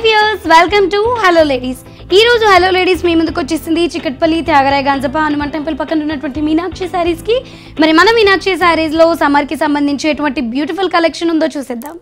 Viewers welcome to hello ladies. ఈ రోజు hello ladies మీ ముందుకు వచ్చేసింది చికట్పల్లి త్యాగరాయ గంజప హనుమాన్ టెంపుల్ పక్కన ఉన్నటువంటి మీనాక్షి సారీస్ కి. మరి మన మీనాక్షి సారీస్ లో సమ్మర్ కి సంబంధించి ఎటువంటి బ్యూటిఫుల్ కలెక్షన్ ఉందో చూసేద్దాం.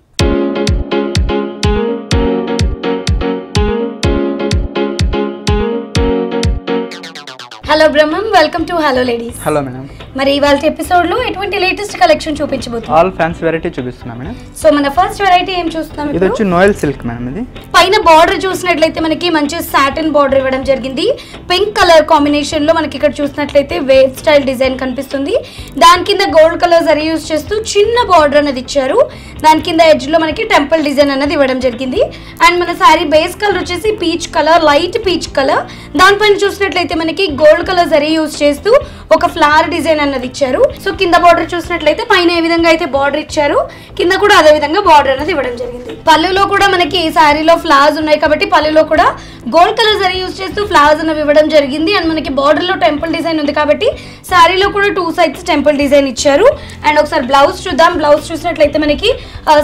Hello Brahmam, welcome to hello ladies. Hello madam. మరి ఇవాళ ఎపిసోడ్ లో ఎటువంటి లేటెస్ట్ కలెక్షన్ చూపించబోతున్నాం? ఆల్ ఫ్యాన్సీ వెరైటీ చూపిస్తున్నా మేడం. సో మన ఫస్ట్ వెరైటీ ఏం చూస్తున్నాం? ఇది వచ్చి నోయల్ సిల్క్ మేడం. ఇది పైన బార్డర్ చూసినట్లయితే మనకి మంచి సాటిన్ బార్డర్ ఇవ్వడం జరిగింది. పింక్ కలర్ కాంబినేషన్ లో మనకి ఇక్కడ చూసినట్లయితే వేవ్ స్టైల్ డిజైన్ కనిపిస్తుంది. దాని కింద గోల్డ్ కలర్ జరీ యూజ్ చేస్తూ చిన్న బార్డర్ అనేది ఇచ్చారు. దాని కింద ఎడ్జ్ లో మనకి టెంపుల్ డిజైన్ అనేది ఇవ్వడం జరిగింది. అండ్ మన సారీ బేస్ కలర్ వచ్చేసి peach colour, light peach colour. దానిపైన చూసినట్లయితే మనకి గోల్డ్ కలర్ జరీ యూజ్ చేస్తూ ఒక ఫ్లవర్ డిజైన్ అన్నది ఇచ్చారు. సో కింద బార్డర్ చూసినట్లయితే పైన ఏ విధంగా అయితే బార్డర్ ఇచ్చారు, కింద కూడా అదే విధంగా బార్డర్ అనేది ఇవ్వడం జరిగింది. పళ్ళులో కూడా మనకి ఈ సారీలో ఫ్లవర్స్ ఉన్నాయి కాబట్టి పళ్ళులో కూడా గోల్డ్ కలర్ జరీ యూజ్ చేస్తూ ఫ్లవర్స్ అనేవి ఇవ్వడం జరిగింది. అండ్ మనకి బార్డర్ లో టెంపుల్ డిజైన్ ఉంది కాబట్టి సారీలో కూడా 2 సైడ్స్ టెంపుల్ డిజైన్ ఇచ్చారు. అండ్ ఒకసారి బ్లౌజ్ చూద్దాం. బ్లౌజ్ చూసినట్లయితే మనకి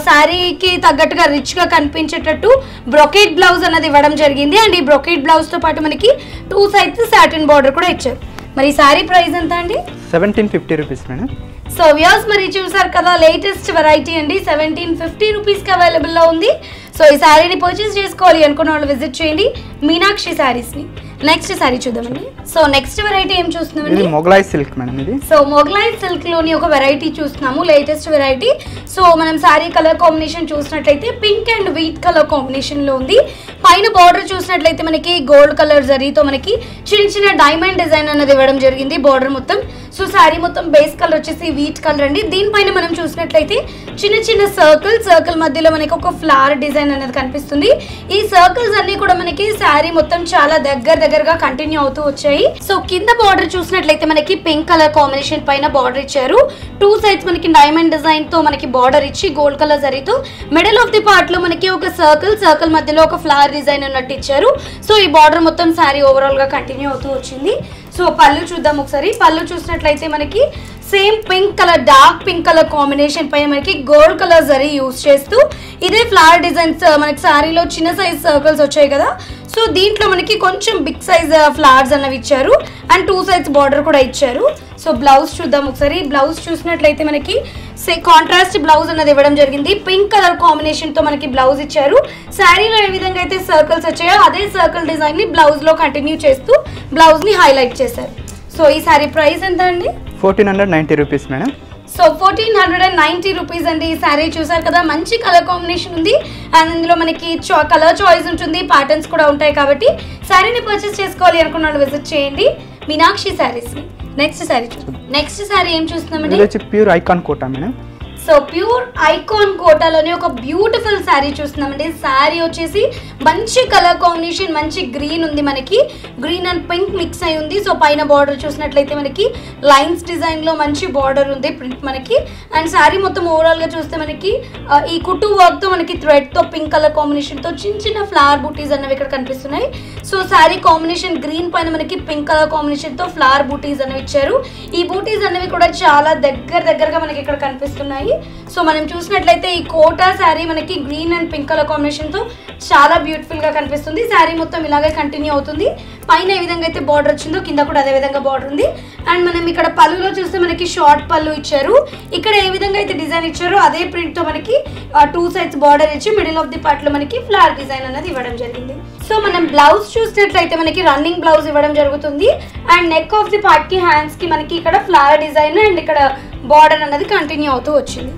సారీకి తగ్గట్టుగా రిచ్ గా కనిపించేటట్టు బ్రొకేట్ బ్లౌజ్ అనేది ఇవ్వడం జరిగింది. అండ్ ఈ బ్రొకేట్ బ్లౌజ్ తో పాటు మనకి 2 సైడ్స్ సాటిన్ బార్డర్ కూడా ఇచ్చారు. మరి సారీ ప్రైస్ ఎంత అండి? 1750 రూపీస్ మేడం. సో వ్యూస్ మరి చూసారు కదా, లేటెస్ట్ వెరైటీ అండి. 1750 రూపీస్కి అవైలబుల్లో ఉంది. సో ఈ శారీని పర్చేస్ చేసుకోవాలి అనుకున్న వాళ్ళు విజిట్ చేయండి మీనాక్షి శారీస్ని. నెక్స్ట్ శారీ చూద్దామండి. సో నెక్స్ట్ వెరైటీ ఏం చూస్తున్నామండి? Mughlai silk madam. ఇది సో మొగలాయ్ సిల్క్ లోని ఒక వెరైటీ చూస్తున్నాము, లేటెస్ట్ వెరైటీ. సో మనం శారీ కలర్ కాంబినేషన్ చూసినట్లయితే pink and wheat colour combination లో ఉంది. పైన బార్డర్ చూసినట్లయితే మనకి గోల్డ్ కలర్ జరీతో మనకి చిన్న చిన్న డైమండ్ డిజైన్ అన్నది ఇవ్వడం జరిగింది బార్డర్ మొత్తం. సో శారీ మొత్తం బేస్ కలర్ వచ్చేసి వీట్ కలర్ అండి. దీనిపైన మనం చూసినట్లయితే చిన్న చిన్న సర్కిల్ మధ్యలో మనకి ఒక ఫ్లవర్ డిజైన్ అనేది కనిపిస్తుంది. ఈ సర్కిల్స్ అన్ని కూడా మనకి శారీ మొత్తం చాలా దగ్గరగా కంటిన్యూ అవుతూ వచ్చాయి. సో కింద బార్డర్ చూసినట్లయితే మనకి పింక్ కలర్ కాంబినేషన్ పైన బార్డర్ ఇచ్చారు. 2 సైడ్స్ మనకి డైమండ్ డిజైన్ తో మనకి బార్డర్ ఇచ్చి గోల్డ్ కలర్ జరీతో మిడిల్ ఆఫ్ ది పార్ట్ లో మనకి ఒక సర్కిల్ మధ్యలో ఒక ఫ్లవర్ డిజైన్ అన్నట్టు ఇచ్చారు. సో ఈ బార్డర్ మొత్తం శారీ ఓవరాల్ గా కంటిన్యూ అవుతూ వచ్చింది. సో పళ్ళు చూద్దాం ఒకసారి. పళ్ళు చూసినట్లయితే మనకి same pink colour, dark pink colour combination పైన మనకి గోల్డ్ కలర్ జరీ యూజ్ చేస్తూ ఇదే ఫ్లవర్ డిజైన్స్ మనకి శారీలో చిన్న సైజ్ సర్కిల్స్ వచ్చాయి కదా, సో దీంట్లో మనకి కొంచెం బిగ్ సైజ్ ఫ్లవర్స్ అన్నవి ఇచ్చారు. అండ్ 2 సైడ్స్ బార్డర్ కూడా ఇచ్చారు. సో బ్లౌజ్ చూద్దాం ఒకసారి. బ్లౌజ్ చూసినట్లయితే మనకి కాంట్రాస్ట్ బ్లౌజ్ అన్నది ఇవ్వడం జరిగింది. పింక్ కలర్ కాంబినేషన్ తో మనకి బ్లౌజ్ ఇచ్చారు. శారీలో ఏ విధంగా అయితే సర్కిల్స్ వచ్చాయో అదే సర్కిల్ డిజైన్ ని బ్లౌజ్ లో కంటిన్యూ చేస్తూ బ్లౌజ్ ని హైలైట్ చేశారు. సో ఈ సారీ ప్రైస్ ఎంత అండి? 1490 రూపీస్ మేడం. సో 1490 రూపీస్ అండి. ఈ శారీ చూసారు కదా, మంచి కలర్ కాంబినేషన్ ఉంది. అండ్ ఇందులో మనకి కలర్ చాయిస్ ఉంటుంది, ప్యాటర్న్స్ కూడా ఉంటాయి కాబట్టి శారీని పర్చేస్ చేసుకోవాలి అనుకున్న వాళ్ళు విజిట్ చేయండి మీనాక్షి శారీస్ ని. నెక్స్ట్ శారీ చూద్దాం. నెక్స్ట్ శారీ ఏం చూస్తున్నామండి? ఇది వచ్చి pure icon Kota madam. So pure icon కోటాలోనే ఒక బ్యూటిఫుల్ శారీ చూస్తున్నామండి. శారీ వచ్చేసి మంచి కలర్ కాంబినేషన్, మంచి గ్రీన్ ఉంది, మనకి గ్రీన్ అండ్ పింక్ మిక్స్ అయి ఉంది. సో పైన బార్డర్ చూసినట్లయితే మనకి లైన్స్ డిజైన్ లో మంచి బార్డర్ ఉంది ప్రింట్ మనకి. అండ్ శారీ మొత్తం ఓవరాల్ గా చూస్తే మనకి ఈ కుట్టు వర్క్ తో మనకి థ్రెడ్ తో పింక్ కలర్ కాంబినేషన్ తో చిన్న చిన్న ఫ్లవర్ బూటీస్ అన్నవి ఇక్కడ కనిపిస్తున్నాయి. సో శారీ కాంబినేషన్ గ్రీన్ పైన మనకి పింక్ కలర్ కాంబినేషన్ తో ఫ్లవర్ బూటీస్ అనేవి ఇచ్చారు. ఈ బూటీస్ అనేవి కూడా చాలా దగ్గరగా మనకి ఇక్కడ కనిపిస్తున్నాయి. సో మనం చూసినట్లయితే ఈ కోటా శారీ మనకి green and pink colour combination తో చాలా బ్యూటిఫుల్ గా కనిపిస్తుంది. శారీ మొత్తం ఇలాగే కంటిన్యూ అవుతుంది. పైన ఏ విధంగా అయితే బార్డర్ వచ్చిందో కింద కూడా అదే విధంగా బార్డర్ ఉంది. అండ్ మనం ఇక్కడ పళ్ళులో చూస్తే మనకి షార్ట్ పళ్ళు ఇచ్చారు. ఇక్కడ ఏ విధంగా అయితే డిజైన్ ఇచ్చారో అదే ప్రింట్ తో మనకి 2 సైడ్స్ బార్డర్ ఇచ్చి మిడిల్ ఆఫ్ ది పార్ట్ లో మనకి ఫ్లవర్ డిజైన్ అనేది ఇవ్వడం జరిగింది. సో మనం బ్లౌజ్ చూసినట్లయితే మనకి రన్నింగ్ బ్లౌజ్ ఇవ్వడం జరుగుతుంది. And neck of the part కి హ్యాండ్స్ కి మనకి ఇక్కడ ఫ్లవర్ డిజైన్ అండ్ ఇక్కడ బార్డర్ అనేది కంటిన్యూ అవుతూ వచ్చింది.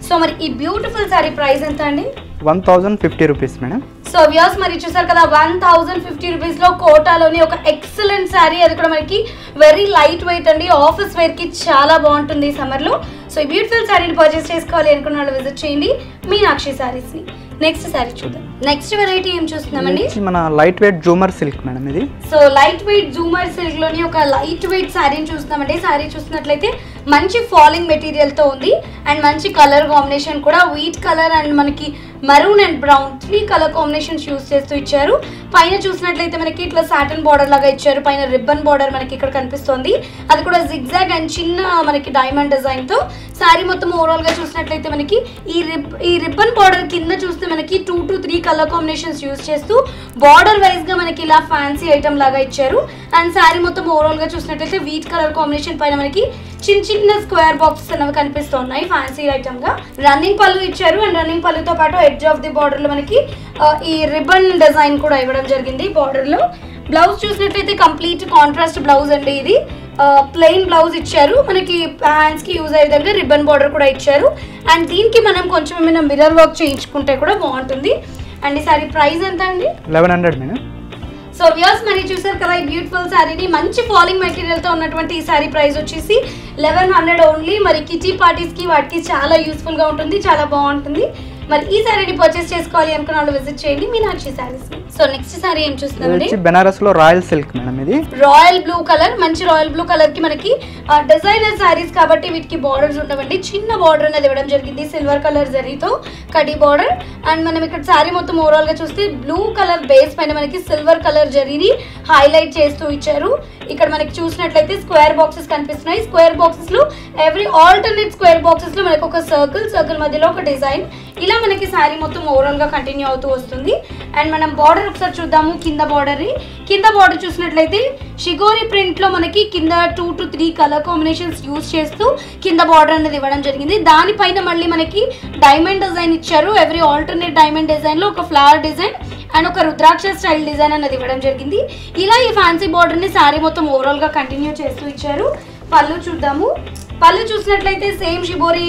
సో మరి ఈ బ్యూటిఫుల్ సారీ ప్రైస్ ఎంత అండి? 1050 రూపీస్ మేడం. సో వ్యూస్ మరి చూసారు కదా, 1050 రూపీస్ లో కోటాలోని ఒక ఎక్సలెంట్ శారీ. అది కూడా మనకి వెరీ లైట్ వెయిట్ అండి. ఆఫీస్ వేర్ కి చాలా బాగుంటుంది ఈ సమ్మర్ లో. సో ఈ బ్యూటిఫుల్ శారీని పర్చేస్ చేసుకోవాలి అనుకున్న వాళ్ళు విజిట్ చేయండి మీనాక్షి శారీస్ ని. నెక్స్ట్ శారీ చూద్దాం. నెక్స్ట్ వెరైటీ ఏం చూస్తున్నామండి? మన లైట్ వెయిట్ జూమర్ సిల్క్ మేడం. ఇది సో లైట్ వెయిట్ జూమర్ సిల్క్ లోని ఒక లైట్ వెయిట్ శారీని చూస్తున్నామండి. శారీ చూసినట్లయితే మంచి ఫాలింగ్ మెటీరియల్ తో ఉంది. అండ్ మంచి కలర్ కాంబినేషన్ కూడా వీట్ కలర్ అండ్ మనకి maroon and brown 3 colour combinations use చేస్తూ ఇచ్చారు. పైన చూసినట్లయితే మనకి ఇట్లా సాటన్ బార్డర్ లాగా ఇచ్చారు. పైన రిబ్బన్ బార్డర్ మనకి ఇక్కడ కనిపిస్తుంది. అది కూడా జిగ్జాగ్ అండ్ చిన్న మనకి డైమండ్ డిజైన్ తో శారీ మొత్తం ఓవరాల్ గా చూసినట్లయితే మనకి ఈ రిబ్బన్ బార్డర్ కింద చూస్తే మనకి 2 to 3 కలర్ కాంబినేషన్స్ యూస్ చేస్తూ బార్డర్ వైజ్ గా మనకి ఇలా ఫ్యాన్సీ ఐటమ్ లాగా ఇచ్చారు. అండ్ శారీ మొత్తం ఓవరాల్ గా చూసినట్లయితే వీట్ కలర్ కాంబినేషన్ పైన మనకి చిన్న చిన్న స్క్వేర్ బాక్సెస్ అనేవి కనిపిస్తున్నాయి ఫ్యాన్సీ ఐటమ్ గా. రన్నింగ్ పళ్ళు ఇచ్చారు అండ్ రన్నింగ్ పళ్ళుతో పాటు ఎడ్జ్ ఆఫ్ ది బార్డర్ లో మనకి ఈ రిబన్ డిజైన్ కూడా ఇవ్వడం జరిగింది బార్డర్ లో. బ్లౌజ్ చూసినట్లయితే కంప్లీట్ కాంట్రాస్ట్ బ్లౌజ్ అండి. ఇది ప్లెయిన్ బ్లౌజ్ ఇచ్చారు, మనకి హ్యాండ్స్ కి యూజ్ అయ్యే విధంగా రిబన్ బార్డర్ కూడా ఇచ్చారు. అండ్ దీనికి మనం కొంచెం ఏమైనా మిర్రర్ వర్క్ చేయించుకుంటే కూడా బాగుంటుంది. అండ్ ఈ సారీ ప్రైస్ ఎంత అండి? 1100 మేడం. సో వ్యూయర్స్ మరి చూసారు కదా ఈ బ్యూటిఫుల్ శారీని, మంచి ఫాలింగ్ మెటీరియల్ తో ఉన్నటువంటి ఈ శారీ ప్రైస్ వచ్చేసి 1100 ఓన్లీ. మరి కిటీ పార్టీస్ కి వాటికి చాలా యూస్ఫుల్ గా ఉంటుంది, చాలా బాగుంటుంది. మరి ఈ శారీని పర్చేస్ చేసుకోవాలి అనుకున్న వాళ్ళు విజిట్ చేయండి మీనాక్షి శారీస్. సో నెక్స్ట్ శారీ ఏం చూస్తున్నామండి? బెనారస్ లో రాయల్ సిల్క్ మేడం. ఇది రాయల్ బ్లూ కలర్, మంచి రాయల్ బ్లూ కలర్ కి మనకి డిజైనర్ శారీస్ కాబట్టి వీటికి బార్డర్స్ ఉండవండి. చిన్న బార్డర్ అనేది ఇవ్వడం జరిగింది సిల్వర్ కలర్ జరీతో కడి బార్డర్. అండ్ మనం ఇక్కడ శారీ మొత్తం ఓవరాల్ గా చూస్తే బ్లూ కలర్ బేస్ పైన మనకి సిల్వర్ కలర్ జరీని హైలైట్ చేస్తూ ఇచ్చారు. ఇక్కడ మనకి చూసినట్లయితే స్క్వేర్ బాక్సెస్ కనిపిస్తున్నాయి. స్క్వేర్ బాక్సెస్ లో ఎవ్రీ ఆల్టర్నేట్ స్క్వేర్ బాక్సెస్ లో మనకి ఒక సర్కిల్ మధ్యలో ఒక డిజైన్, ఇలా మనకి శారీ మొత్తం ఓవరాల్ గా కంటిన్యూ అవుతూ వస్తుంది. అండ్ మనం బార్డర్ ఒకసారి చూద్దాము. కింద బార్డర్ చూసినట్లయితే షిగోరి ప్రింట్ లో మనకి కింద 2 to 3 కలర్ కాంబినేషన్స్ యూజ్ చేస్తూ కింద బార్డర్ అనేది ఇవ్వడం జరిగింది. దానిపైన మళ్ళీ మనకి డైమండ్ డిజైన్ ఇచ్చారు. ఎవ్రీ ఆల్టర్నేట్ డైమండ్ డిజైన్ లో ఒక ఫ్లవర్ డిజైన్ అండ్ ఒక రుద్రాక్ష స్టైల్ డిజైన్ అనేది ఇవ్వడం జరిగింది. ఇలా ఈ ఫ్యాన్సీ బార్డర్ ని శారీ మొత్తం ఓవరాల్ గా కంటిన్యూ చేస్తూ ఇచ్చారు. పళ్ళు చూద్దాము. పళ్ళు చూసినట్లయితే సేమ్ షిబోరి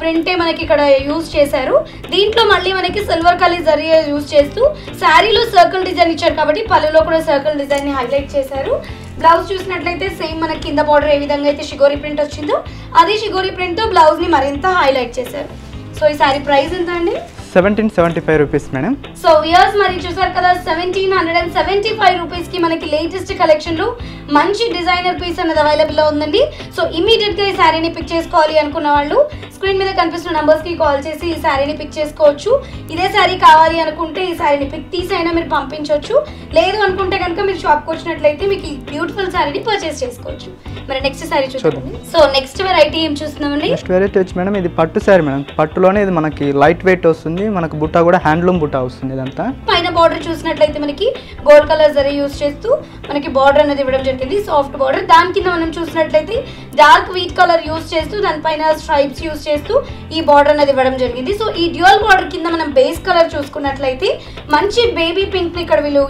ప్రింటే మనకి ఇక్కడ యూజ్ చేశారు. దీంట్లో మళ్ళీ మనకి సిల్వర్ కలర్ జరీ యూజ్ చేస్తూ శారీలో సర్కిల్ డిజైన్ ఇచ్చారు కాబట్టి పళ్ళులో కూడా సర్కిల్ డిజైన్ ని హైలైట్ చేశారు. బ్లౌజ్ చూసినట్లయితే సేమ్ మనకి కింద బార్డర్ ఏ విధంగా అయితే షిగోరి ప్రింట్ వచ్చిందో అదే షిగోరి ప్రింట్ తో బ్లౌజ్ ని మరింత హైలైట్ చేశారు. సో ఈ శారీ ప్రైస్ ఎంత అండి? 1775 రూపీస్ మేడం. సో వ్యూయర్స్ మరి చూసారు కదా 1775 రూపీస్ కి మనకి లేటెస్ట్ కలెక్షన్ లో మంచి డిజైనర్ పీస్ అనేది అవైలబుల్ లో ఉందండి. సో ఇమీడియట్ గా ఈ శారీని పిక్ చేసుకోవాలి అనుకున్న వాళ్ళు స్క్రీన్ మీద కనిపిస్తున్న నంబర్స్ కి కాల్ చేసి ఈ శారీని పిక్ చేసుకోవచ్చు. ఇదే శారీ కావాలి అనుకుంటే ఈ శారీని పిక్ తీసైనా మీరు పంపించవచ్చు. లేదు అనుకుంటే కనుక మీరు షాప్కి వచ్చినట్లయితే మీకు ఈ బ్యూటిఫుల్ శారీని పర్చేస్ చేసుకోవచ్చు. మరి నెక్స్ట్ శారీ చూద్దాం. సో నెక్స్ట్ వెరైటీ ఏం చూస్తున్నామండి? నెక్స్ట్ వెరైటీ వచ్చి మేడం ఇది పట్టు శారీ మేడం. పట్టులోనే ఇది మనకి లైట్ వెయిట్ వస్తుంది, మనకు బుట్ట కూడా హ్యాండ్లూమ్ బుట్ట వస్తుంది. ఇదంతా పైన బార్డర్ చూసినట్లయితే మనకి గోల్డ్ కలర్ జరీ యూజ్ చేస్తూ మనకి బార్డర్ అనేది ఇవ్వడం జరిగింది, సాఫ్ట్ బార్డర్. దాని కింద మనం చూసినట్లయితే డార్క్ వీట్ కలర్ యూజ్ చేస్తూ దానిపైన స్ట్రైప్స్ యూజ్ చేస్తూ ఈ బార్డర్ అనేది ఇవ్వడం జరిగింది. సో ఈ డ్యూయల్ బార్డర్ కింద మనం బేస్ కలర్ చూసుకున్నట్లయితే మంచి బేబీ పింక్ ని ఇక్కడ వీళ్ళు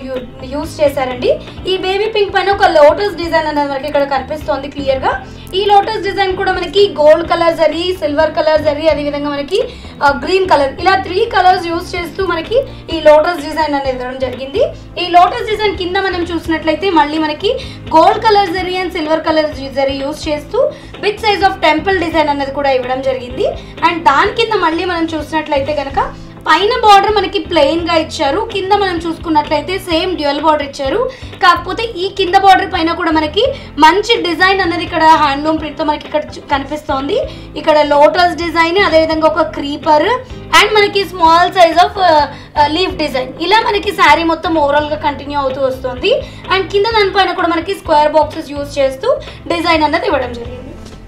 యూజ్ చేశారండి. ఈ బేబీ పింక్ పైన ఒక లోటస్ డిజైన్ అనేది మనకి ఇక్కడ కనిపిస్తోంది క్లియర్ గా. ఈ లోటస్ డిజైన్ కూడా మనకి gold colour zari, silver colour zari, అదే విధంగా మనకి గ్రీన్ కలర్, ఇలా 3 కలర్స్ యూజ్ చేస్తూ మనకి ఈ లోటస్ డిజైన్ అనేది ఇవ్వడం జరిగింది. ఈ లోటస్ డిజైన్ కింద మనం చూసినట్లయితే మళ్ళీ మనకి gold colour zari and silver colour zari use చేస్తూ big size of temple design అనేది కూడా ఇవ్వడం జరిగింది. అండ్ దాని కింద మళ్ళీ మనం చూసినట్లయితే కనుక పైన బార్డర్ మనకి ప్లెయిన్ గా ఇచ్చారు, కింద మనం చూసుకున్నట్లయితే సేమ్ డ్యూయల్ బార్డర్ ఇచ్చారు. కాకపోతే ఈ కింద బార్డర్ పైన కూడా మనకి మంచి డిజైన్ అనేది ఇక్కడ హ్యాండ్లూమ్ ప్రింట్ తో మనకి ఇక్కడ కనిపిస్తోంది. ఇక్కడ లోటస్ డిజైన్, అదేవిధంగా ఒక క్రీపర్ అండ్ మనకి small size of leaf design, ఇలా మనకి శారీ మొత్తం ఓవరాల్ గా కంటిన్యూ అవుతూ వస్తుంది. అండ్ కింద దానిపైన కూడా మనకి స్క్వేర్ బాక్సెస్ యూజ్ చేస్తూ డిజైన్ అనేది ఇవ్వడం జరిగింది.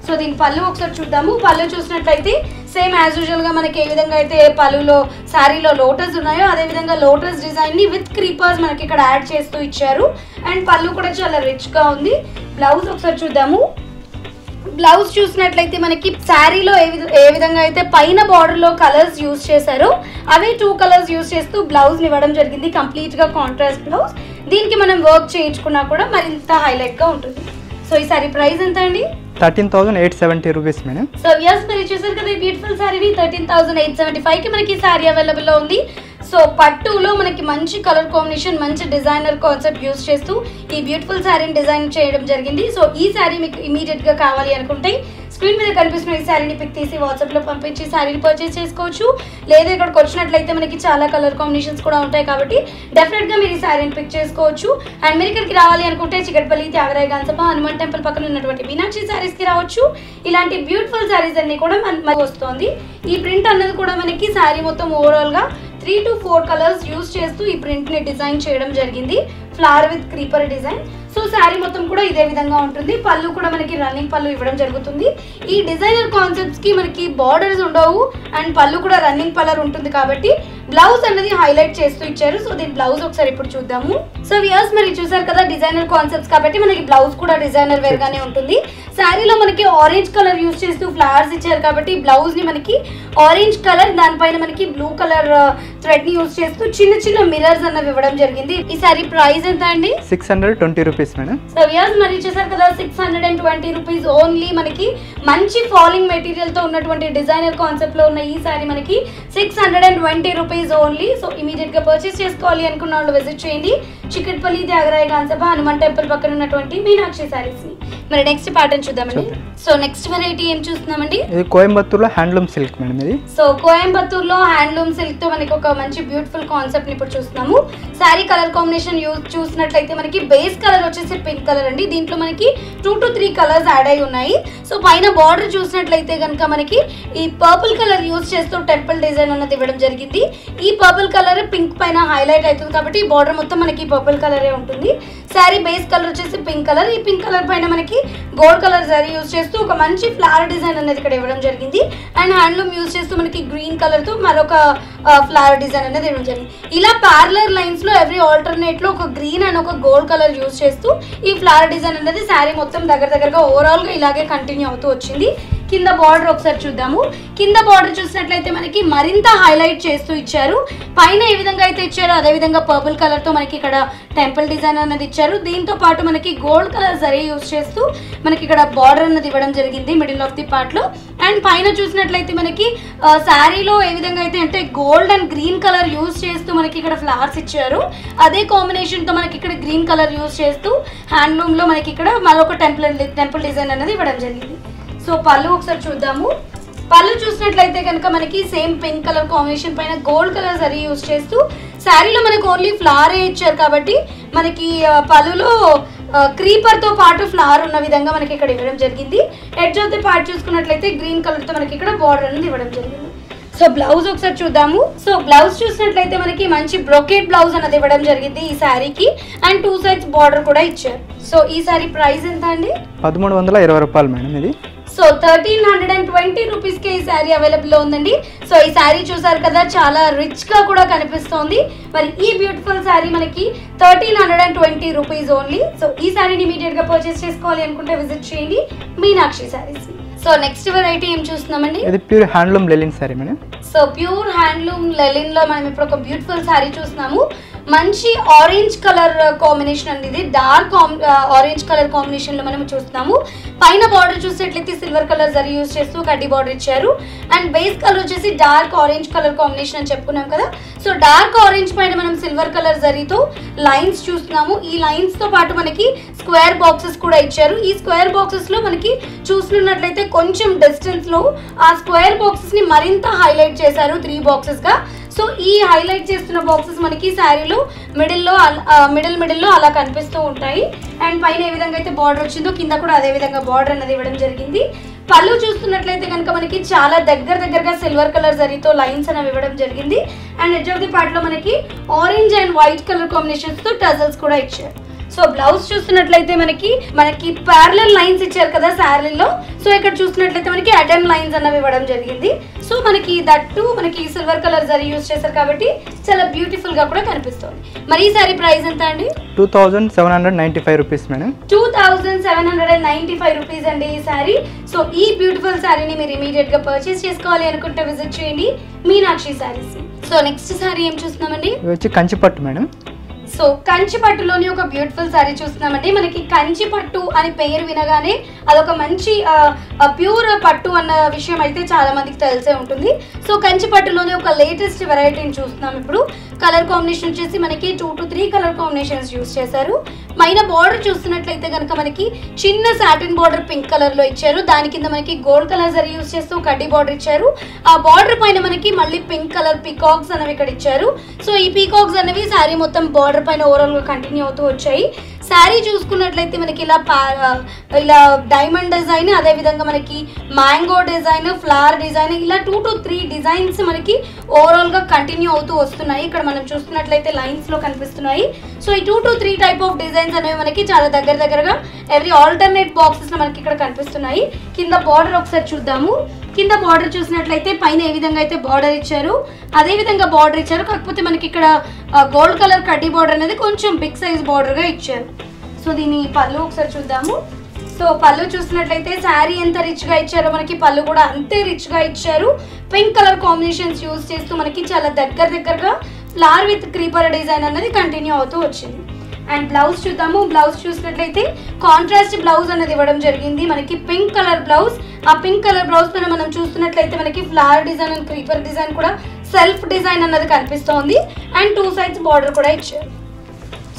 సో దీని పళ్ళు ఒకసారి చూద్దాము. పళ్ళు చూసినట్లయితే సేమ్ యాజ్ యూజువల్ గా మనకి ఏ విధంగా అయితే పళ్ళులో శారీలో లోటస్ ఉన్నాయో అదే విధంగా లోటస్ డిజైన్ ని విత్ క్రీపర్స్ మనకి ఇక్కడ యాడ్ చేస్తూ ఇచ్చారు. అండ్ పళ్ళు కూడా చాలా రిచ్ గా ఉంది. బ్లౌజ్ ఒకసారి చూద్దాము. బ్లౌజ్ చూసినట్లయితే మనకి శారీలో ఏ విధంగా అయితే పైన బార్డర్ లో కలర్స్ యూజ్ చేశారో అవే 2 కలర్స్ యూజ్ చేస్తూ బ్లౌజ్ ఇవ్వడం జరిగింది. కంప్లీట్ గా కాంట్రాస్ట్ బ్లౌజ్. దీనికి మనం వర్క్ చేయించుకున్నా కూడా మరింత హైలైట్ గా ఉంటుంది. సో ఈ సారీ ప్రైస్ ఎంత అండి? 13,870 రూపీస్ మేడం. సో యస్ మీరు చూసారు కదా ఈ బ్యూటిఫుల్ శారీని 13,875 కి మనకి శారీ అవైలబుల్ లో ఉంది. సో పట్టులో మనకి మంచి కలర్ కాంబినేషన్, మంచి డిజైనర్ కాన్సెప్ట్ యూజ్ చేస్తూ ఈ బ్యూటిఫుల్ శారీని డిజైన్ చేయడం జరిగింది. సో ఈ శారీ మీకు ఇమీడియట్ గా కావాలి అనుకుంటే స్క్రీన్ మీద కనిపిస్తున్న ఈ శారీని పిక్ తీసి వాట్సాప్ లో పంపించి శారీని పర్చేస్ చేసుకోవచ్చు. లేదా ఇక్కడికి వచ్చినట్లయితే మనకి చాలా కలర్ కాంబినేషన్స్ కూడా ఉంటాయి కాబట్టి డెఫినెట్ గా మీరు ఈ శారీని పిక్ చేసుకోవచ్చు. అండ్ మీరు ఇక్కడికి రావాలి అనుకుంటే చికట్పల్లి, త్యాగరాయ గాన్సప, హనుమాన్ టెంపుల్ పక్కన ఉన్నటువంటి మీనాక్షి శారీస్ కి రావచ్చు. ఇలాంటి బ్యూటిఫుల్ శారీస్ అన్ని కూడా మనకి వస్తుంది. ఈ ప్రింట్ అన్నది కూడా మనకి శారీ మొత్తం ఓవరాల్ గా 3 to 4 కలర్స్ యూస్ చేస్తూ ఈ ప్రింట్ ని డిజైన్ చేయడం జరిగింది. Flower with creeper design. So sari మొత్తం కూడా ఇదే విధంగా ఉంటుంది. పళ్ళు కూడా మనకి రన్నింగ్ పళ్ళు ఇవ్వడం జరుగుతుంది. ఈ డిజైనర్ కాన్సెప్ట్స్ కి మనకి బార్డర్స్ ఉండవు అండ్ పళ్ళు కూడా రన్నింగ్ కలర్ ఉంటుంది కాబట్టి బ్లౌజ్ అనేది హైలైట్ చేస్తూ ఇచ్చారు. సో దీని బ్లౌజ్ ఒకసారి ఇప్పుడు చూద్దాము. సో వ్యూయర్స్ మరి చూసారు కదా డిజైనర్ కాన్సెప్ట్స్ కాబట్టి మనకి బ్లౌజ్ కూడా డిజైనర్ వేర్ గానే ఉంటుంది. శారీలో మనకి ఆరెంజ్ కలర్ యూస్ చేస్తూ ఫ్లవర్స్ ఇచ్చారు కాబట్టి బ్లౌజ్ ని మనకి ఆరెంజ్ కలర్ దానిపైన మనకి బ్లూ కలర్ థ్రెడ్ ని యూస్ చేస్తూ చిన్న చిన్న మిర్రర్స్ అన్నవి ఇవ్వడం జరిగింది. ఈ సారీ ప్రైస్ ఎంత అండి? 620 రూపీస్ మేడం. సో వ్యూయర్స్ మరి చూసారు కదా 620 రూపీస్ ఓన్లీ. మనకి మంచి ఫాలింగ్ మెటీరియల్ తో ఉన్నటువంటి డిజైనర్ కాన్సెప్ట్ లో ఉన్న ఈ సారీ మనకి 620 రూపీస్ ఓన్లీ. సో ఇమీడియట్ గా పర్చేస్ చేసుకోవాలి అనుకున్న వాళ్ళు విజిట్ చేయండి చిక్కట్పల్లి త్యాగరాయ కాన్సెప్ట్ హనుమాన్ టెంపుల్ పక్కన ఉన్నటువంటి మీనాక్షి సారీస్ ని. మరి నెక్స్ట్ ప్యాటర్న్ చూద్దామండి. సో నెక్స్ట్ వెరైటీ ఏం చూస్తున్నామండి? ఇది కోయంబత్తూర్ లో హ్యాండ్లూమ్ సిల్క్ మేడం. ఇది సో కోయంబత్తూర్ లో హ్యాండ్లూమ్ సిల్క్ తో మనకి ఒక మంచి బ్యూటిఫుల్ కాన్సెప్ట్ ని ఇప్పుడు చూస్తున్నాము. శారీ కలర్ కాంబినేషన్ చూసినట్లయితే మనకి బేస్ కలర్ వచ్చేసి పింక్ కలర్ అండి. దీంట్లో మనకి 2 to 3 కలర్స్ యాడ్ అయి ఉన్నాయి. సో పైన బార్డర్ చూసినట్లయితే కనుక మనకి ఈ పర్పుల్ కలర్ యూజ్ చేస్తూ టెంపుల్ డిజైన్ అన్నది ఇవ్వడం జరిగింది. ఈ పర్పుల్ కలర్ పింక్ పైన హైలైట్ అవుతుంది కాబట్టి ఈ బార్డర్ మొత్తం మనకి పర్పుల్ కలరే ఉంటుంది. శారీ బేస్ కలర్ వచ్చేసి పింక్ కలర్. ఈ పింక్ కలర్ పైన మనకి గోల్డ్ కలర్ జరీ యూజ్ చేస్తూ ఒక మంచి ఫ్లవర్ డిజైన్ అనేది ఇక్కడ ఇవ్వడం జరిగింది. అండ్ హ్యాండ్లూమ్ యూజ్ చేస్తూ మనకి గ్రీన్ కలర్ తో మరొక ఫ్లవర్ డిజైన్ అనేది ఇవ్వడం జరిగింది. ఇలా ప్యారలర్ లైన్స్ లో ఎవ్రీ ఆల్టర్నేట్ లో ఒక గ్రీన్ అండ్ ఒక గోల్డ్ కలర్ యూజ్ చేస్తూ ఈ ఫ్లవర్ డిజైన్ అనేది శారీ మొత్తం దగ్గరగా ఓవరాల్ గా ఇలాగే కంటిన్యూ అవుతూ వచ్చింది. కింద బార్డర్ ఒకసారి చూద్దాము. కింద బార్డర్ చూసినట్లయితే మనకి మరింత హైలైట్ చేస్తూ ఇచ్చారు. పైన ఏ విధంగా అయితే ఇచ్చారో అదే విధంగా పర్పుల్ కలర్ తో మనకి ఇక్కడ టెంపుల్ డిజైన్ అనేది ఇచ్చారు. దీంతో పాటు మనకి గోల్డ్ కలర్ జరీ యూజ్ చేస్తూ మనకి ఇక్కడ బార్డర్ అనేది ఇవ్వడం జరిగింది మిడిల్ ఆఫ్ ది పార్ట్ లో. అండ్ పైన చూసినట్లయితే మనకి శారీలో ఏ విధంగా అయితే అంటే gold and green colour use చేస్తూ మనకి ఇక్కడ ఫ్లవర్స్ ఇచ్చారు. అదే కాంబినేషన్ తో మనకి ఇక్కడ గ్రీన్ కలర్ యూజ్ చేస్తూ హ్యాండ్లూమ్ లో మనకి ఇక్కడ మరొక టెంపుల్ డిజైన్ అనేది ఇవ్వడం జరిగింది. సో పళ్ళు ఒకసారి చూద్దాము. పళ్ళు చూసినట్లయితే కనుక మనకి సేమ్ పింక్ కలర్ కాంబినేషన్ పైన గోల్డ్ కలర్ జరీ యూజ్ చేస్తూ శారీలో మనకు ఓన్లీ ఫ్లవరే ఇచ్చారు కాబట్టి మనకి పళ్ళులో క్రీపర్ తో పాటు ఫ్లవర్ ఉన్న విధంగా మనకి ఇక్కడ ఇవ్వడం జరిగింది. ఎడ్జ్ ఆఫ్ ది పార్ట్ చూసుకున్నట్లయితే గ్రీన్ కలర్ తో మనకి ఇక్కడ బార్డర్ అనేది ఇవ్వడం జరిగింది. సో బ్లౌజ్ ఒకసారి చూద్దాము. సో బ్లౌజ్ చూసినట్లయితే మనకి మంచి బ్రొకెట్ బ్లౌజ్ అనేది ఇవ్వడం జరిగింది ఈ శారీకి. అండ్ 2 sides బార్డర్ కూడా ఇచ్చారు. సో ఈ శారీ ప్రైస్ ఎంత అండి? 1320 రూపాయలు మేడం. ఇది సో 1320 రూపీస్ కి ఈ శారీ అవైలబుల్ లో ఉందండి. సో ఈ శారీ చూసారు కదా చాలా రిచ్ గా కూడా కనిపిస్తోంది. మరి ఈ బ్యూటిఫుల్ శారీ మనకి 1320 రూపీస్ ఓన్లీ. సో ఈ శారీని ఇమీడియట్ గా పర్చేస్ చేసుకోవాలి అనుకుంటే విజిట్ చేయండి Meenakshi sarees. So next variety ఏం చూస్తున్నామండి? ఇది pure handloom linen sari madam. So pure handloom linen లో మనం ఇప్పుడు ఒక బ్యూటిఫుల్ శారీ చూస్తున్నాము. మంచి ఆరెంజ్ కలర్ కాంబినేషన్ అండి. ఇది డార్క్ ఆరెంజ్ కలర్ కాంబినేషన్ లో మనం చూస్తున్నాము. పైన బార్డర్ చూసేట్లయితే సిల్వర్ కలర్ జరీ యూజ్ చేస్తూ కడ్డీ బార్డర్ ఇచ్చారు. అండ్ బేస్ కలర్ వచ్చేసి డార్క్ ఆరెంజ్ కలర్ కాంబినేషన్ అని చెప్పుకున్నాం కదా. సో డార్క్ ఆరెంజ్ పైన మనం సిల్వర్ కలర్ జరీతో లైన్స్ చూస్తున్నాము. ఈ లైన్స్ తో పాటు మనకి స్క్వేర్ బాక్సెస్ కూడా ఇచ్చారు. ఈ స్క్వేర్ బాక్సెస్ లో మనకి చూస్తున్నట్లయితే కొంచెం డిస్టెన్స్ లో ఆ స్క్వేర్ బాక్సెస్ ని మరింత హైలైట్ చేశారు 3 బాక్సెస్ గా. సో ఈ హైలైట్ చేస్తున్న బాక్సెస్ మనకి శారీలో మిడిల్ లో అలా కనిపిస్తూ ఉంటాయి. అండ్ పైన ఏ విధంగా అయితే బార్డర్ వచ్చిందో కింద కూడా అదే విధంగా బార్డర్ అనేది ఇవ్వడం జరిగింది. పళ్ళు చూస్తున్నట్లయితే కనుక మనకి చాలా దగ్గరగా సిల్వర్ కలర్ జరీతో లైన్స్ అనేవి ఇవ్వడం జరిగింది. And edge of the part లో మనకి orange and white colour combinations తో టజల్స్ కూడా ఇచ్చారు. సో బ్లౌజ్ చూస్తున్నట్లయితే మనకి ప్యారలల్ లైన్స్ ఇచ్చారు కదా శారీలో. సో ఇక్కడ చూస్తున్నట్లయితే మనకి అటెమ్ లైన్స్ అన్నవి ఇవ్వడం జరిగింది. సో మనకి దట్టు మనకి సిల్వర్ కలర్ జరీ యూజ్ చేశారు కాబట్టి చాలా బ్యూటిఫుల్ గా కూడా కనిపిస్తుంది. మరి ఈ సారీ ప్రైస్ ఎంత అండి? 2795 రూపీస్ మేడం. 2795 రూపీస్ అండి ఈ సారీ. సో ఈ బ్యూటిఫుల్ సారీని మీరు ఇమీడియట్ గా పర్చేస్ చేసుకోవాలి అనుకుంటే విజిట్ చేయండి Meenakshi sarees. So next sorry ఏం చూస్తున్నామండి? ఇది వచ్చి కంచిపట్టు మేడం. సో కంచి పట్టులోని ఒక బ్యూటిఫుల్ సారీ చూస్తున్నామండి. మనకి కంచి పట్టు అని పేరు వినగానే అదొక మంచి ప్యూర్ పట్టు అన్న విషయం అయితే చాలా మందికి తెలిసే ఉంటుంది. సో కంచి పట్టులోని ఒక లేటెస్ట్ వెరైటీని చూస్తున్నాం ఇప్పుడు. కలర్ కాంబినేషన్ వచ్చేసి మనకి 2 to 3 కలర్ కాంబినేషన్స్ యూజ్ చేశారు. పైన బార్డర్ చూస్తున్నట్లయితే కనుక మనకి చిన్న సాటిన్ బార్డర్ పింక్ కలర్ లో ఇచ్చారు. దాని కింద మనకి గోల్డ్ కలర్ జరీ యూజ్ చేస్తూ కడ్డీ బార్డర్ ఇచ్చారు. ఆ బార్డర్ పైన మనకి మళ్ళీ పింక్ కలర్ పీకాక్స్ అనేవి ఇక్కడ ఇచ్చారు. సో ఈ పీకాక్స్ అనేవి శారీ మొత్తం బార్డర్ పైన ఓవరాల్ గా కంటిన్యూ అవుతూ వచ్చాయి. శారీ చూసుకున్నట్లయితే మనకి ఇలా డైమండ్ డిజైన్, అదే విధంగా మనకి మ్యాంగో డిజైన్, ఫ్లవర్ డిజైన్, ఇలా 2 to 3 డిజైన్స్ మనకి ఓవరాల్ గా కంటిన్యూ అవుతూ వస్తున్నాయి. ఇక్కడ మనం చూస్తున్నట్లయితే లైన్స్ లో కనిపిస్తున్నాయి. సో ఈ 2 to 3 టైప్ ఆఫ్ డిజైన్స్ అనేవి మనకి చాలా దగ్గరగా ఎవ్రీ ఆల్టర్నేట్ బాక్సెస్ లో మనకి ఇక్కడ కనిపిస్తున్నాయి. కింద బార్డర్ ఒకసారి చూద్దాము. కింద బార్డర్ చూసినట్లయితే పైన ఏ విధంగా అయితే బార్డర్ ఇచ్చారు అదే విధంగా బార్డర్ ఇచ్చారు. కాకపోతే మనకి ఇక్కడ గోల్డ్ కలర్ కడ్డీ బార్డర్ అనేది కొంచెం బిగ్ సైజ్ బార్డర్ గా ఇచ్చారు. సో దీని పళ్ళు ఒకసారి చూద్దాము. సో పళ్ళు చూసినట్లయితే శారీ ఎంత రిచ్ గా ఇచ్చారో మనకి పళ్ళు కూడా అంతే రిచ్ గా ఇచ్చారు. పింక్ కలర్ కాంబినేషన్స్ యూజ్ చేస్తూ మనకి చాలా దగ్గరగా ఫ్లవర్ విత్ క్రీపర్ డిజైన్ అనేది కంటిన్యూ అవుతూ వచ్చింది. అండ్ బ్లౌజ్ చూద్దాము. బ్లౌజ్ చూసినట్లయితే కాంట్రాస్ట్ బ్లౌజ్ అనేది ఇవ్వడం జరిగింది. మనకి పింక్ కలర్ బ్లౌజ్, ఆ పింక్ కలర్ బ్లౌజ్ పైన మనం చూస్తున్నట్లయితే మనకి flower design and creeper design కూడా సెల్ఫ్ డిజైన్ అన్నది కనిపిస్తోంది. అండ్ 2 sides బార్డర్ కూడా ఇచ్చారు.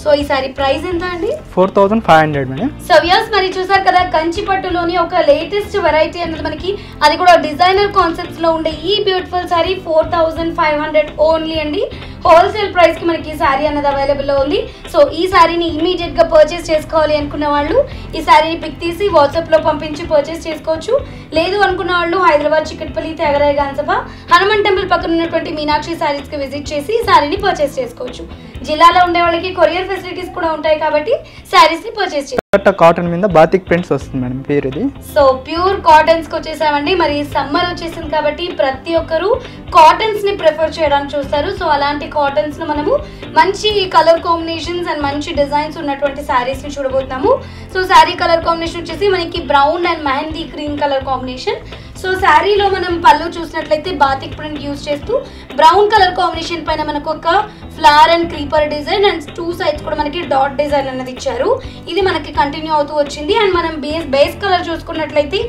సో ఈ సారీ ప్రైస్ ఎంత అండి? 4500 మేడం. సో వ్యూస్ మరి చూసారు కదా, కంచి పట్టులోని ఒక లేటెస్ట్ వెరైటీ అనేది మనకి, అది కూడా డిజైనర్ కాన్సెప్ట్స్ లో ఉండే ఈ బ్యూటిఫుల్ సారీ 4500 ఓన్లీ అండి. హోల్సేల్ ప్రైస్ కి మనకి ఈ సారీ అన్నది అవైలబుల్ లో ఉంది. సో ఈ సారీని ఇమీడియట్ గా పర్చేస్ చేసుకోవాలి అనుకున్న వాళ్ళు ఈ సారీని పిక్ తీసి వాట్సాప్ లో పంపించి పర్చేస్ చేసుకోవచ్చు. లేదు అనుకున్న వాళ్ళు హైదరాబాద్ చిక్కటపల్లి త్యాగరాయ గాన్సభ హనుమాన్ టెంపుల్ పక్కన ఉన్నటువంటి మీనాక్షి సారీస్ కి విజిట్ చేసి ఈ సారీని పర్చేస్ చేసుకోవచ్చు. జిల్లాలో ఉండే వాళ్ళకి కొరియర్ ఫెసిలిటీస్ కూడా ఉంటాయి కాబట్టి సారీస్ ని పర్చేస్ చేసుకోవచ్చు. కాటన్ మీద బాతిక్ ప్రింట్స్ వస్తుంది మేడం పేరు ఇది. సో ప్యూర్ కాటన్స్ కి వచ్చేసామండి. మరి సమ్మర్ వచ్చేసింది కాబట్టి ప్రతి ఒక్కరు కాటన్స్ ని ప్రిఫర్ చేయడానికి చూస్తారు. సో అలాంటి కాటన్స్ ను మనము మంచి కలర్ కాంబినేషన్స్ అండ్ మంచి డిజైన్స్ ఉన్నటువంటి సారీస్ ని చూడబోతున్నాము. సో శారీ కలర్ కాంబినేషన్ వచ్చేసి మనకి brown and mehndi green colour combination. So శారీలో మనం పళ్ళు చూసినట్లయితే బాతిక్ ప్రింట్ యూజ్ చేస్తూ బ్రౌన్ కలర్ కాంబినేషన్ పైన మనకు ఒక flower and creeper design and 2 sides కూడా మనకి డాట్ డిజైన్ అన్నది ఇచ్చారు. ఇది మనకి కంటిన్యూ అవుతూ వచ్చింది. అండ్ మనం బేస్ కలర్ చూసుకున్నట్లయితే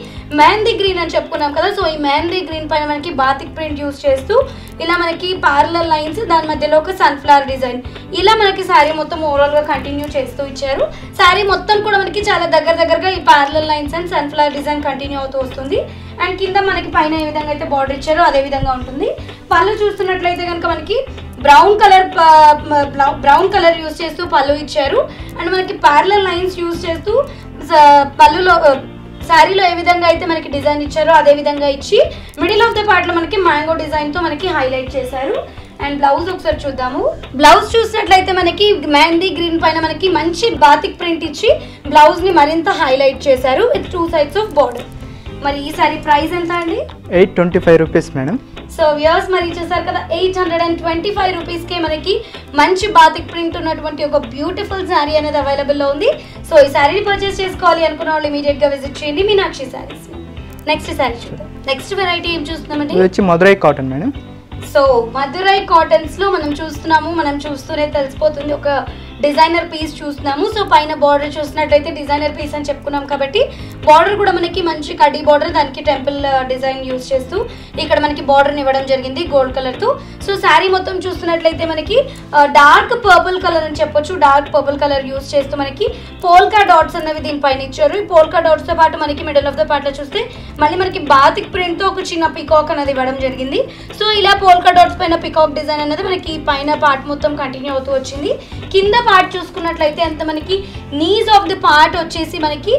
మెహందీ గ్రీన్ అని చెప్పుకున్నాం కదా. సో ఈ మెహందీ గ్రీన్ పైన మనకి బాతిక్ ప్రింట్ యూజ్ చేస్తూ ఇలా మనకి ప్యారలల్ లైన్స్, దాని మధ్యలో ఒక సన్ఫ్లవర్ డిజైన్, ఇలా మనకి శారీ మొత్తం ఓవరాల్ గా కంటిన్యూ చేస్తూ ఇచ్చారు. శారీ మొత్తం కూడా మనకి చాలా దగ్గరగా ఈ parallel lines and sunflower design continue అవుతూ వస్తుంది. అండ్ కింద మనకి పైన ఏ విధంగా అయితే బార్డర్ ఇచ్చారో అదే విధంగా ఉంటుంది. పళ్ళు చూస్తున్నట్లయితే కనుక మనకి బ్రౌన్ కలర్ యూజ్ చేస్తూ పళ్ళు ఇచ్చారు. అండ్ మనకి ప్యారలల్ లైన్స్ యూజ్ చేస్తూ పళ్ళులో శారీలో ఏ విధంగా అయితే మనకి డిజైన్ ఇచ్చారో అదే విధంగా ఇచ్చి మిడిల్ ఆఫ్ ద పార్ట్ లో మనకి మ్యాంగో డిజైన్ తో మనకి హైలైట్ చేశారు. అండ్ బ్లౌజ్ ఒకసారి చూద్దాము. బ్లౌజ్ చూసినట్లయితే మనకి మెహందీ గ్రీన్ పైన మనకి మంచి బాతిక్ ప్రింట్ ఇచ్చి బ్లౌజ్ ని మరింత హైలైట్ చేశారు విత్ 2 sides ఆఫ్ బార్డర్. మరి ఈ సారీ ప్రైస్ ఎంత అండి? 825 రూపీస్ మేడం. సో వ్యూవర్స్ మరి చూసారు కదా, 825 రూపీస్ కే మనకి మంచి బాతిక్ ప్రింట్ ఉన్నటువంటి ఒక బ్యూటిఫుల్ శారీ అనేది అవైలబుల్ లో ఉంది. సో ఈ శారీని పర్చేస్ చేసుకోవాలి అనుకున్న వాళ్ళు ఇమీడియట్ గా విజిట్ చేయండి మీనాక్షి సారీస్. నెక్స్ట్ శారీ చూద్దాం. నెక్స్ట్ వెరైటీ ఏం చూస్తున్నామండి? ఇది వచ్చి Madurai cotton madam. So Madurai cottons లో మనం చూస్తూనే తెలిసిపోతుంది ఒక డిజైనర్ పీస్ చూస్తున్నాము. సో పైన బార్డర్ చూసినట్లయితే డిజైనర్ పీస్ అని చెప్పుకున్నాం కాబట్టి బార్డర్ కూడా మనకి మంచి కడ్డీ బార్డర్, దానికి టెంపుల్ డిజైన్ యూజ్ చేస్తూ ఇక్కడ మనకి బార్డర్ ఇవ్వడం జరిగింది గోల్డ్ కలర్ తో. సో శారీ మొత్తం చూస్తున్నట్లయితే మనకి డార్క్ పర్పుల్ కలర్ అని చెప్పొచ్చు. డార్క్ పర్పుల్ కలర్ యూజ్ చేస్తూ మనకి పోల్కా డాట్స్ అనేవి దీనిపైన ఇచ్చారు. ఈ పోల్కా డాట్స్ తో పాటు మనకి మిడిల్ ఆఫ్ ద పార్ట్ లో చూస్తే మళ్ళీ మనకి బాతిక్ ప్రింట్ తో ఒక చిన్న పికాక్ అనేది ఇవ్వడం జరిగింది. సో ఇలా పోల్కా డాట్స్ పైన పికాక్ డిజైన్ అనేది మనకి పైన పార్ట్ మొత్తం కంటిన్యూ అవుతూ వచ్చింది. కింద పార్ట్ చూసుకున్నట్లయితే అంత మనకి నీస్ ఆఫ్ ది పార్ట్ వచ్చేసి మనకి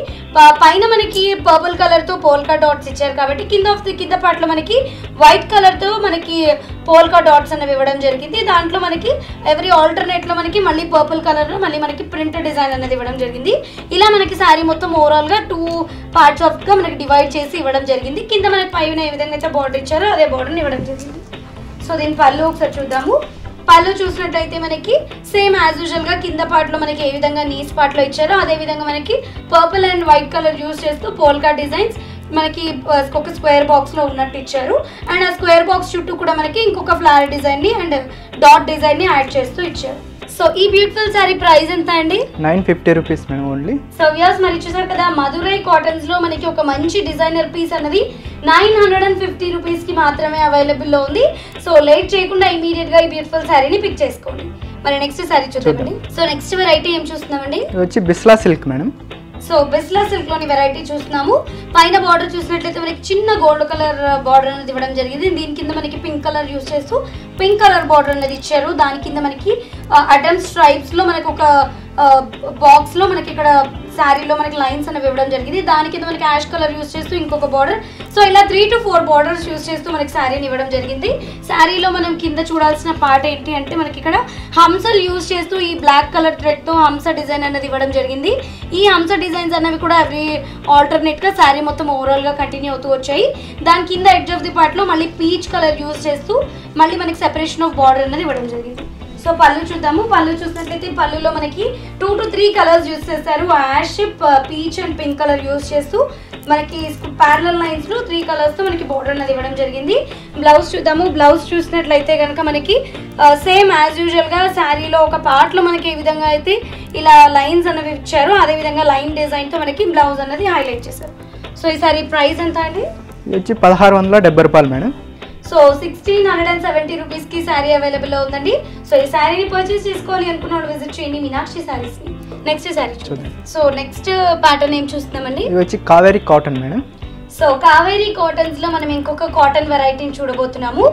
పైన మనకి పర్పుల్ కలర్ తో పోల్కా డాట్స్ ఇచ్చారు కాబట్టి కింద పార్ట్ లో మనకి వైట్ కలర్ తో మనకి పోల్కా డాట్స్ అనేవి ఇవ్వడం జరిగింది. దాంట్లో మనకి ఎవ్రీ ఆల్టర్నేట్ లో మనకి మళ్ళీ పర్పుల్ కలర్ లో మళ్ళీ మనకి ప్రింట్ డిజైన్ అనేది ఇవ్వడం జరిగింది. ఇలా మనకి శారీ మొత్తం ఓవరాల్ గా 2 parts ఆఫ్ గా మనకి డివైడ్ చేసి ఇవ్వడం జరిగింది. కింద మనకి పైన ఏ విధంగా అయితే బార్డర్ ఇచ్చారో అదే బార్డర్ ఇవ్వడం జరిగింది. సో దీని పళ్ళు ఒకసారి చూద్దాము. పళ్ళు చూసినట్లయితే మనకి సేమ్ యాజ్ యూజువల్ గా కింద పార్ట్ లో మనకి ఏ విధంగా నీస్ పార్ట్ లో ఇచ్చారో అదే విధంగా మనకి purple and white colour use చేస్తూ పోల్కా డిజైన్స్ మనకి ఒక స్క్వేర్ బాక్స్ లో ఉన్నట్టు ఇచ్చారు. అండ్ ఆ స్క్వేర్ బాక్స్ చుట్టూ కూడా మనకి ఇంకొక ఫ్లవర్ డిజైన్ ని అండ్ డాట్ డిజైన్ ని యాడ్ చేస్తూ ఇచ్చారు. సో ఈ బ్యూటిఫుల్ సారీ ప్రైస్ ఎంత అండి? 950 rupees madam only. So viewers మరి చూసారు కదా, మధురై కాటన్స్ లో మనకి ఒక మంచి డిజైనర్ పీస్ అనేది 950 రూపీస్ కి మాత్రమే అవైలబుల్ లో ఉంది. సో లేట్ చేయకుండా ఇమీడియట్ గా ఈ బ్యూటిఫుల్ సారీని పిక్ చేసుకోండి. మరి నెక్స్ట్ సారీ చూద్దామండి. సో నెక్స్ట్ వెరైటీ ఏం చూస్తున్నామండి? వచ్చి Bisla silk madam. So Bisla silk లోని వెరైటీ చూస్తున్నాము. పైన బార్డర్ చూసినట్లయితే మనకి చిన్న గోల్డ్ కలర్ బార్డర్ అనేది ఇవ్వడం జరిగింది. దీని కింద మనకి పింక్ కలర్ యూజ్ చేస్తూ పింక్ కలర్ బార్డర్ అనేది ఇచ్చారు. దాని కింద మనకి అడమ్ స్ట్రైప్స్ లో మనకి ఒక బాక్స్ లో మనకి ఇక్కడ శారీలో మనకి లైన్స్ అనేవి ఇవ్వడం జరిగింది. దాని కింద మనకి యాష్ కలర్ యూస్ చేస్తూ ఇంకొక బార్డర్, సో ఇలా 3 to 4 బార్డర్స్ యూస్ చేస్తూ మనకి శారీని ఇవ్వడం జరిగింది. శారీలో మనం కింద చూడాల్సిన పార్ట్ ఏంటి అంటే మనకి ఇక్కడ హంసలు యూస్ చేస్తూ ఈ బ్లాక్ కలర్ థ్రెడ్ తో హంస డిజైన్ అనేది ఇవ్వడం జరిగింది. ఈ హంస డిజైన్స్ అనేవి కూడా అవి ఆల్టర్నేట్ గా శారీ మొత్తం ఓవరాల్ గా కంటిన్యూ అవుతూ వచ్చాయి. దాని కింద ఎడ్జ్ ఆఫ్ ది పార్ట్ లో మళ్ళీ పీచ్ కలర్ యూస్ చేస్తూ మళ్ళీ మనకి సెపరేషన్ ఆఫ్ బార్డర్ అనేది ఇవ్వడం జరిగింది. సో పళ్ళు చూద్దాము. పళ్ళు చూసినట్లయితే పళ్ళులో మనకి 2 to 3 కలర్స్ యూస్ చేస్తారు. Ash, peach and pink colour use చేస్తూ మనకి ప్యారలల్ లైన్స్ లో 3 కలర్స్ తో మనకి బోర్డర్ అనేది ఇవ్వడం జరిగింది. బ్లౌజ్ చూద్దాము. బ్లౌజ్ చూసినట్లయితే కనుక మనకి సేమ్ యాజ్ యూజువల్ గా శారీలో ఒక పార్ట్ లో మనకి ఏ విధంగా అయితే ఇలా లైన్స్ అనేవి ఇచ్చారో అదే విధంగా లైన్ డిజైన్ తో మనకి బ్లౌజ్ అనేది హైలైట్ చేశారు. సో ఈ సారీ ప్రైస్ ఎంత అండి? ఇది వచ్చి 1670 రూపాయలు మేడం. సో 1670 రూపీస్ కి శారీ అవైలబుల్ ఉందండి. సో ఈ శారీని పర్చేస్ చేసుకోవాలి అనుకున్న వాళ్ళు విజిట్ చేయండి మీనాక్షి శారీస్ ని. నెక్స్ట్ శారీ చూద్దాం. సో నెక్స్ట్ ప్యాటర్న్ ఏం చూస్తున్నామండి? ఇది వచ్చి Kaveri cotton madam. So Kaveri cottons లో మనం ఇంకొక కాటన్ వెరైటీని చూడబోతున్నాము.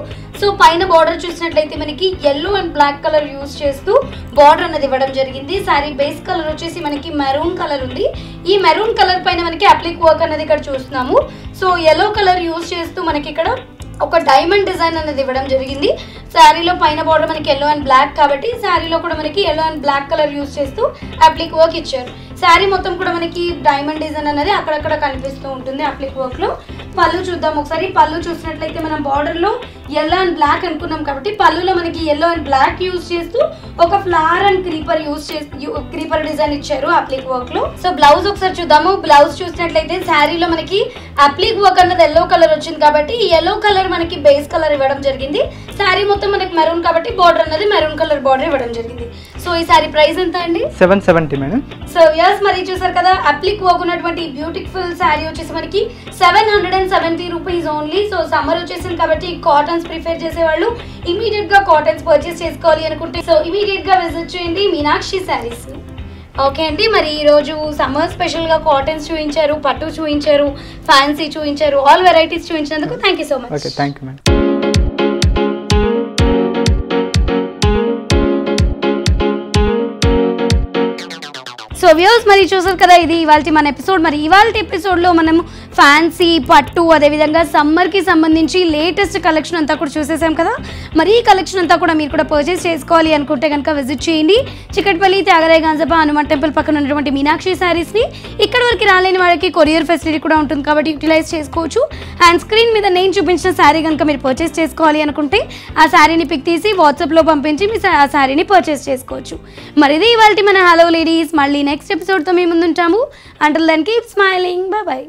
సో పైన బార్డర్ చూసినట్లయితే మనకి yellow and black colour use చేస్తూ బార్డర్ అనేది ఇవ్వడం జరిగింది. శారీ బేస్ కలర్ వచ్చేసి మనకి మెరూన్ కలర్ ఉంది. ఈ మెరూన్ కలర్ పైన మనకి అప్లిక్ వర్క్ అనేది ఇక్కడ చూస్తున్నాము. సో yellow కలర్ యూస్ చేస్తూ మనకి ఇక్కడ ఒక డైమండ్ డిజైన్ అనేది ఇవ్వడం జరిగింది. శారీలో పైన బార్డర్ మనకి yellow అండ్ బ్లాక్ కాబట్టి శారీలో కూడా మనకి yellow and black colour use చేస్తూ అప్లిక్ వర్క్ ఇచ్చారు. శారీ మొత్తం కూడా మనకి డైమండ్ డిజైన్ అనేది అక్కడక్కడ కనిపిస్తూ ఉంటుంది అప్లిక్ వర్క్ లో. పళ్ళు చూద్దాం ఒకసారి. పళ్ళు చూసినట్లయితే మనం బార్డర్ లో yellow అండ్ బ్లాక్ అనుకున్నాం కాబట్టి పళ్ళులో మనకి yellow అండ్ బ్లాక్ యూస్ చేస్తూ ఒక ఫ్లవర్ అండ్ క్రీపర్ యూస్ చేస్తూ క్రీపర్ డిజైన్ ఇచ్చారు అప్లిక్ వర్క్ లో. సో బ్లౌజ్ ఒకసారి చూద్దాము. బ్లౌజ్ చూసినట్లయితే శారీలో మనకి అప్లిక్ వర్క్ అన్నది yellow కలర్ వచ్చింది కాబట్టి ఈ yellow కలర్ మనకి బేస్ కలర్ ఇవ్వడం జరిగింది. శారీ మొత్తం మనకి మెరూన్ కాబట్టి బార్డర్ అనేది మెరూన్ కలర్ బార్డర్ ఇవ్వడం జరిగింది. సో ఈ సారీ ప్రైస్ ఎంత అండి? 770 మేడం. సో యస్ మరి చూసారు కదా అప్లిక్ వర్క్ ఉన్నటువంటి బ్యూటిఫుల్ శారీ వచ్చేసి మనకి 770 రూపీస్ ఓన్లీ. సో సమ్మర్ వచ్చేసింది కాబట్టి కాటన్స్ ప్రిఫర్ చేసేవాళ్ళు ఇమీడియట్ గా కాటన్స్ పర్చేస్ చేసుకోవాలి అనుకుంటే సో ఇమీడియట్ గా విజిట్ చేయండి మీనాక్షి శారీస్. ఓకే అండి, మరి ఈరోజు సమ్మర్ స్పెషల్గా కాటన్స్ చూపించారు, పట్టు చూపించారు, ఫ్యాన్సీ చూపించారు, ఆల్ వెరైటీస్ చూపించినందుకు thank you so much. Okay, thank you madam. So views మరి చూసారు కదా ఇది ఇవాళ మన ఎపిసోడ్. మరి ఇవాళ ఎపిసోడ్లో మనం ఫ్యాన్సీ, పట్టు, అదేవిధంగా సమ్మర్కి సంబంధించి లేటెస్ట్ కలెక్షన్ అంతా కూడా చూసేసాం కదా. మరి ఈ కలెక్షన్ అంతా కూడా మీరు కూడా పర్చేస్ చేసుకోవాలి అనుకుంటే కనుక విజిట్ చేయండి చికట్పల్లి త్యాగరాయ గాంజపా హనుమాన్ టెంపుల్ పక్కన ఉన్నటువంటి మీనాక్షి శారీస్ని. ఇక్కడ వరకు రాలేని వాళ్ళకి కొరియర్ ఫెసిలిటీ కూడా ఉంటుంది కాబట్టి యూటిలైజ్ చేసుకోవచ్చు. అండ్ స్క్రీన్ మీద నేను చూపించిన శారీ కనుక మీరు పర్చేస్ చేసుకోవాలి అనుకుంటే ఆ శారీని పిక్ తీసి వాట్సాప్లో పంపించి మీ ఆ శారీని పర్చేస్ చేసుకోవచ్చు. మరి ఇది ఇవాళ మన హలో లేడీస్. మళ్ళీ నెక్స్ట్ ఎపిసోడ్తో మేము ముందుంటాము. Until then keep smiling. Bye by.